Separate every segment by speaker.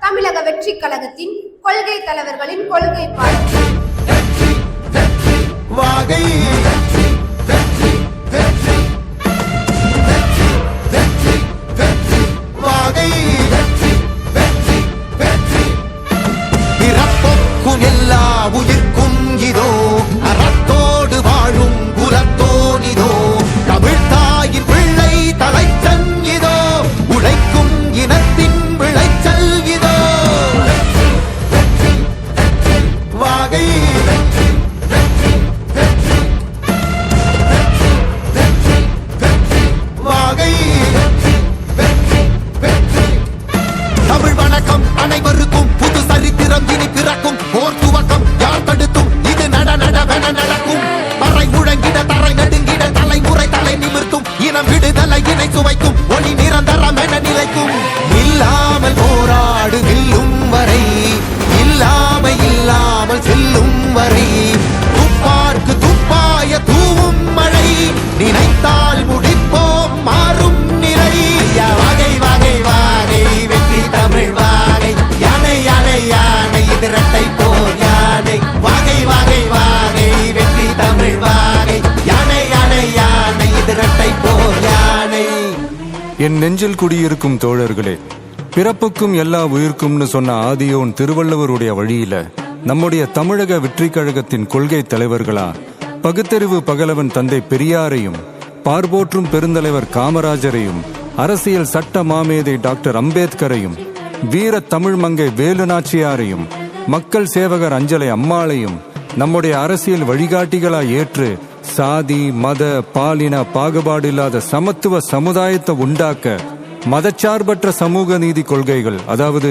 Speaker 1: தமிழக வெற்றி கழகத்தின் கொள்கை தலைவர்களின் கொள்கை பாடல்.
Speaker 2: எல்லா உயிர்க்கும் இதோ அறத்தோடு வாழும் குலத்தோனிதோ தமிழ்தாயின் பிள்ளை தலைச்சன் இதோ உழைக்கும் இனத்தின் விளைச்சல் இதோ வாகை வாகை தமிழ் வணக்கம் அனைவருக்கும் புது சரித்திரம் இனி பிறக்கும் போர் துவக்கம் யார் தடுத்தும் இது நடவென நடக்கும் பறை முழங்கிட தரை நடுங்கிட தலைமுறை தலை நிமிர்த்தும் இனம் விடுதலை இணை சுவைக்கும் ஒளி நிரந்தரம் என நிலைக்கும் இல்லாமல் போராடு நில்லும் வரை இல்லாமல் செல்லும் வரை துப்பார்க்கு துப்பாய தூவும் மழை நினைத்தால் முடிப்போம் மாறும் நிலை வகை வகை வாகை வெற்றி தமிழ் வாகை யானை யானை யானை இது இரட்டை போர் யானை வாகை வாகை வாகை வெற்றி தமிழ் வாகை யானை யானை யானை இது இரட்டை போர் யானை.
Speaker 3: என் நெஞ்சில் குடியிருக்கும் தோழர்களே, பிறப்புக்கும் எல்லா உயிர்க்கும்னு சொன்ன ஆதியோன் திருவள்ளுவருடைய வழியில நம்முடைய தமிழக வெற்றி கழகத்தின் கொள்கை தலைவர்களா பகுத்தறிவு பகலவன் தந்தை பெரியாரையும் பார்போற்றும் பெருந்தலைவர் காமராஜரையும் அரசியல் சட்ட மாமேதை டாக்டர் அம்பேத்கரையும் வீர தமிழ் மங்கை வேலு நாச்சியாரையும் மக்கள் சேவகர் அஞ்சலை அம்மாளையும் நம்முடைய அரசியல் வழிகாட்டிகளா ஏற்று சாதி மத பாலின பாகுபாடு இல்லாத சமத்துவ சமுதாயத்தை உண்டாக்க மதச்சார்பற்ற சமூக நீதி கொள்கைகள், அதாவது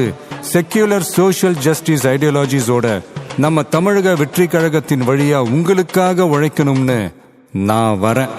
Speaker 3: செக்யூலர் சோஷியல் ஜஸ்டிஸ் ஐடியாலஜிஸோட நம்ம தமிழக வெற்றி கழகத்தின் வழியா உங்களுக்காக உழைக்கணும்னு நான் வரேன்.